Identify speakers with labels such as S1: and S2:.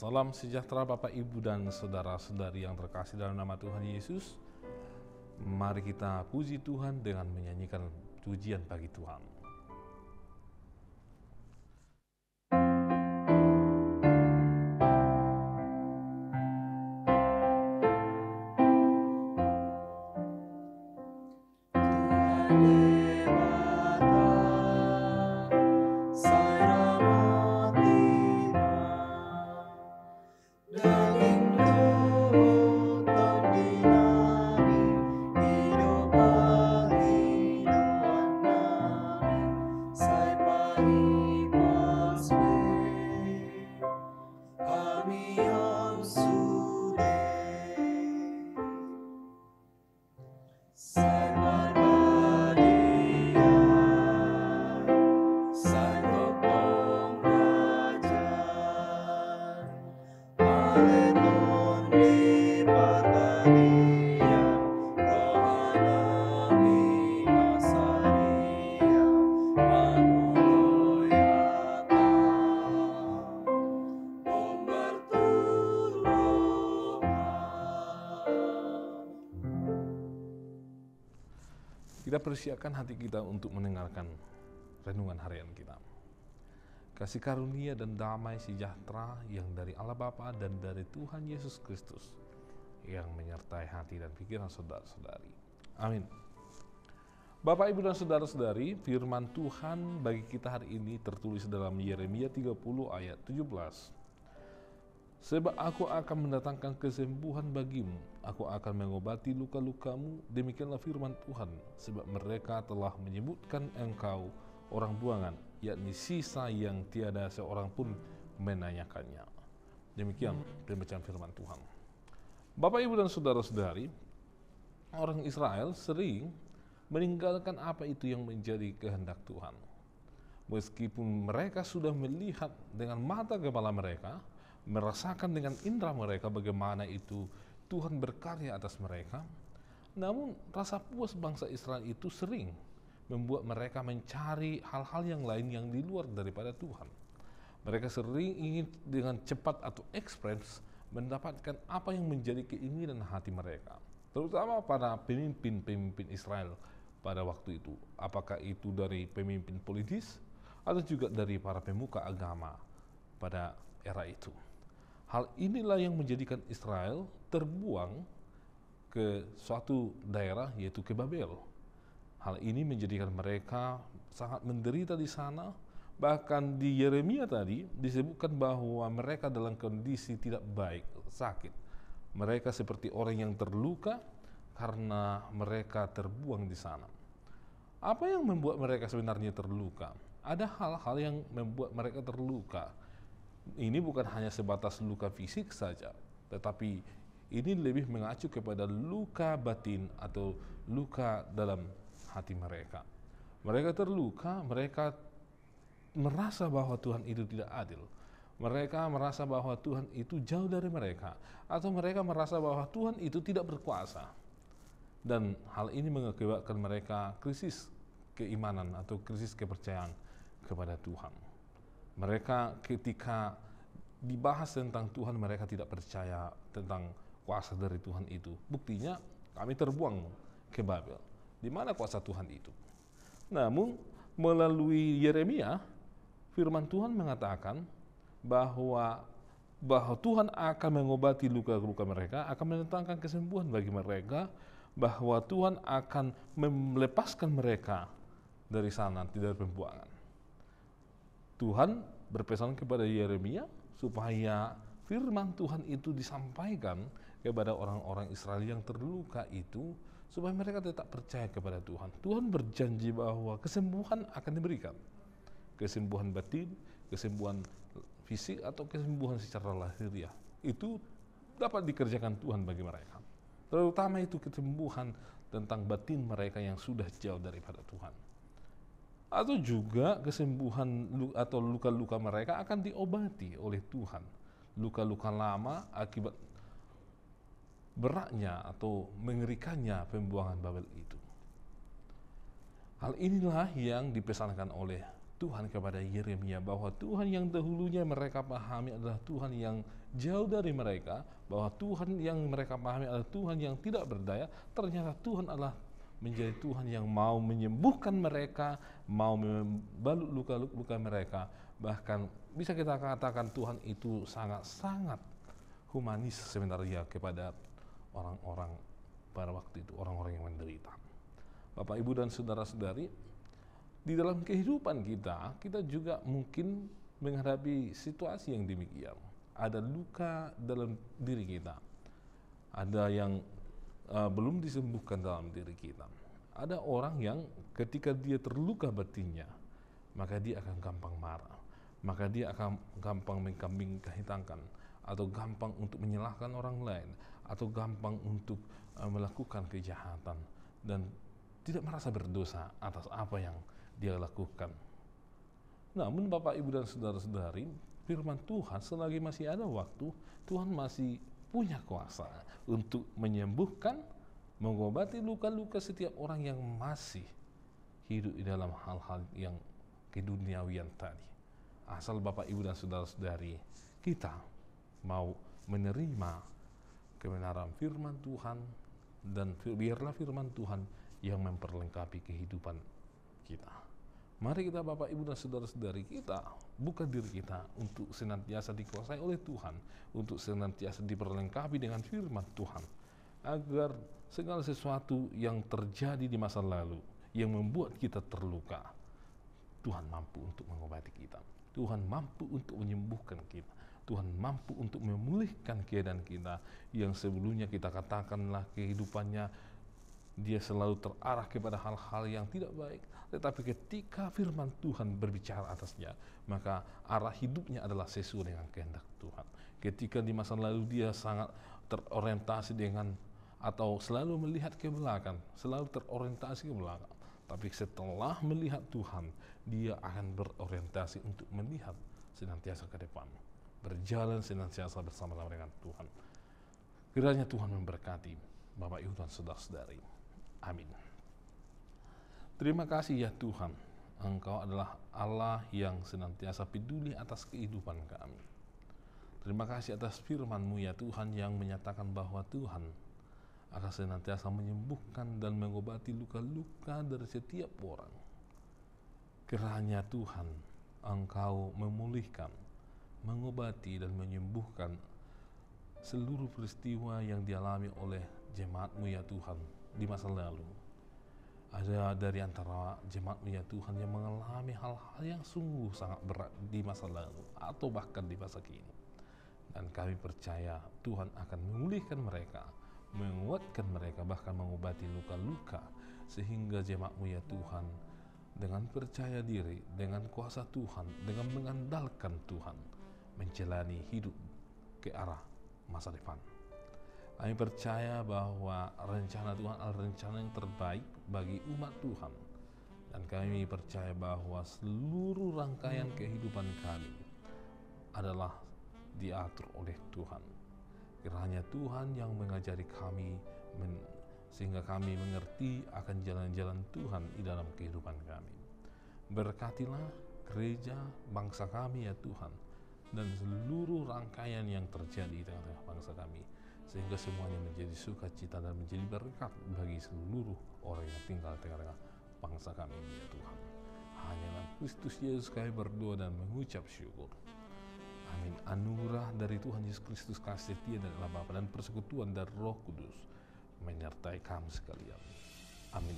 S1: Salam sejahtera Bapak, Ibu, dan saudara-saudari yang terkasih dalam nama Tuhan Yesus. Mari kita puji Tuhan dengan menyanyikan pujian bagi Tuhan. Kita persiapkan hati kita untuk mendengarkan renungan harian kita. Kasih karunia dan damai sejahtera yang dari Allah Bapa dan dari Tuhan Yesus Kristus yang menyertai hati dan pikiran saudara-saudari. Amin. Bapak, Ibu, dan saudara-saudari, firman Tuhan bagi kita hari ini tertulis dalam Yeremia 30 ayat 17. Sebab aku akan mendatangkan kesembuhan bagimu, aku akan mengobati luka-lukamu, demikianlah firman Tuhan, sebab mereka telah menyebutkan engkau orang buangan, yakni sisa yang tiada seorang pun menanyakannya. Demikian pembacaan firman Tuhan. Bapak, Ibu, dan saudara-saudari, orang Israel sering meninggalkan apa itu yang menjadi kehendak Tuhan. Meskipun mereka sudah melihat dengan mata kepala mereka, merasakan dengan indera mereka bagaimana itu Tuhan berkarya atas mereka, namun rasa puas bangsa Israel itu sering membuat mereka mencari hal-hal yang lain yang di luar daripada Tuhan. Mereka sering ingin dengan cepat atau ekspres mendapatkan apa yang menjadi keinginan hati mereka, terutama para pemimpin-pemimpin Israel pada waktu itu, apakah itu dari pemimpin politis atau juga dari para pemuka agama pada era itu. Hal inilah yang menjadikan Israel terbuang ke suatu daerah, yaitu ke Babel. Hal ini menjadikan mereka sangat menderita di sana. Bahkan di Yeremia tadi disebutkan bahwa mereka dalam kondisi tidak baik, sakit. Mereka seperti orang yang terluka karena mereka terbuang di sana. Apa yang membuat mereka sebenarnya terluka? Ada hal-hal yang membuat mereka terluka. Ini bukan hanya sebatas luka fisik saja, tetapi ini lebih mengacu kepada luka batin atau luka dalam hati mereka. Mereka terluka, mereka merasa bahwa Tuhan itu tidak adil. Mereka merasa bahwa Tuhan itu jauh dari mereka, atau mereka merasa bahwa Tuhan itu tidak berkuasa. Dan hal ini mengakibatkan mereka krisis keimanan atau krisis kepercayaan kepada Tuhan. Mereka ketika dibahas tentang Tuhan, mereka tidak percaya tentang kuasa dari Tuhan itu. Buktinya kami terbuang ke Babel. Di mana kuasa Tuhan itu? Namun melalui Yeremia, firman Tuhan mengatakan bahwa Tuhan akan mengobati luka-luka mereka, akan mendatangkan kesembuhan bagi mereka, bahwa Tuhan akan melepaskan mereka dari sana, dari pembuangan. Tuhan berpesan kepada Yeremia supaya firman Tuhan itu disampaikan kepada orang-orang Israel yang terluka itu, supaya mereka tetap percaya kepada Tuhan. Tuhan berjanji bahwa kesembuhan akan diberikan. Kesembuhan batin, kesembuhan fisik, atau kesembuhan secara lahiriah. Itu dapat dikerjakan Tuhan bagi mereka. Terutama itu kesembuhan tentang batin mereka yang sudah jauh daripada Tuhan. Atau juga kesembuhan atau luka-luka mereka akan diobati oleh Tuhan. Luka-luka lama akibat beratnya atau mengerikannya pembuangan Babel itu. Hal inilah yang dipesankan oleh Tuhan kepada Yeremia bahwa Tuhan yang dahulunya mereka pahami adalah Tuhan yang jauh dari mereka, bahwa Tuhan yang mereka pahami adalah Tuhan yang tidak berdaya. Ternyata Tuhan adalah menjadi Tuhan yang mau menyembuhkan mereka, mau membalut luka-luka mereka. Bahkan bisa kita katakan Tuhan itu sangat-sangat humanis sebenarnya kepada orang-orang pada waktu itu, orang-orang yang menderita. Bapak, Ibu, dan saudara-saudari, di dalam kehidupan kita juga mungkin menghadapi situasi yang demikian. Ada luka dalam diri kita, ada yang belum disembuhkan dalam diri kita. Ada orang yang ketika dia terluka batinnya, maka dia akan gampang marah, maka dia akan gampang mengkambing hitamkan, atau gampang untuk menyalahkan orang lain, atau gampang untuk melakukan kejahatan dan tidak merasa berdosa atas apa yang dia lakukan. Namun Bapak, Ibu, dan saudara-saudari, firman Tuhan selagi masih ada waktu, Tuhan masih punya kuasa untuk menyembuhkan, mengobati luka-luka setiap orang yang masih hidup di dalam hal-hal yang keduniawian tadi. Asal Bapak, Ibu, dan saudara-saudari kita mau menerima kebenaran firman Tuhan, dan biarlah firman Tuhan yang memperlengkapi kehidupan kita. Mari kita, Bapak, Ibu, dan saudara-saudari, kita buka diri kita untuk senantiasa dikuasai oleh Tuhan, untuk senantiasa diperlengkapi dengan firman Tuhan, agar segala sesuatu yang terjadi di masa lalu yang membuat kita terluka, Tuhan mampu untuk mengobati kita. Tuhan mampu untuk menyembuhkan kita. Tuhan mampu untuk memulihkan keadaan kita yang sebelumnya kita katakanlah kehidupannya dia selalu terarah kepada hal-hal yang tidak baik. Tetapi ketika firman Tuhan berbicara atasnya, maka arah hidupnya adalah sesuai dengan kehendak Tuhan. Ketika di masa lalu dia sangat terorientasi dengan atau selalu melihat ke belakang, selalu terorientasi ke belakang. Tapi setelah melihat Tuhan, dia akan berorientasi untuk melihat senantiasa ke depan, berjalan senantiasa bersama-sama dengan Tuhan. Kiranya Tuhan memberkati Bapak, Ibu, dan saudara-saudari. Amin. Terima kasih ya Tuhan, Engkau adalah Allah yang senantiasa peduli atas kehidupan kami. Terima kasih atas firman-Mu ya Tuhan, yang menyatakan bahwa Tuhan akan senantiasa menyembuhkan dan mengobati luka-luka dari setiap orang. Kiranya Tuhan, Engkau memulihkan, mengobati, dan menyembuhkan seluruh peristiwa yang dialami oleh jemaat-Mu ya Tuhan di masa lalu. Ada dari antara jemaat-Mu ya Tuhan yang mengalami hal-hal yang sungguh sangat berat di masa lalu atau bahkan di masa kini. Dan kami percaya Tuhan akan memulihkan mereka, menguatkan mereka, bahkan mengobati luka-luka, sehingga jemaat-Mu ya Tuhan dengan percaya diri, dengan kuasa Tuhan, dengan mengandalkan Tuhan, menjalani hidup ke arah masa depan. Kami percaya bahwa rencana Tuhan adalah rencana yang terbaik bagi umat Tuhan. Dan kami percaya bahwa seluruh rangkaian kehidupan kami adalah diatur oleh Tuhan. Kiranya Tuhan yang mengajari kami sehingga kami mengerti akan jalan-jalan Tuhan di dalam kehidupan kami. Berkatilah gereja bangsa kami ya Tuhan, dan seluruh rangkaian yang terjadi di tengah-tengah bangsa kami, sehingga semuanya menjadi sukacita dan menjadi berkat bagi seluruh orang yang tinggal di tengah-tengah bangsa kami ya Tuhan. Hanya dalam Kristus Yesus kami berdoa dan mengucap syukur. Amin. Anugerah dari Tuhan Yesus Kristus, kasih setia dari Allah Bapa, dan persekutuan dari Roh Kudus menyertai kami sekalian. Amin.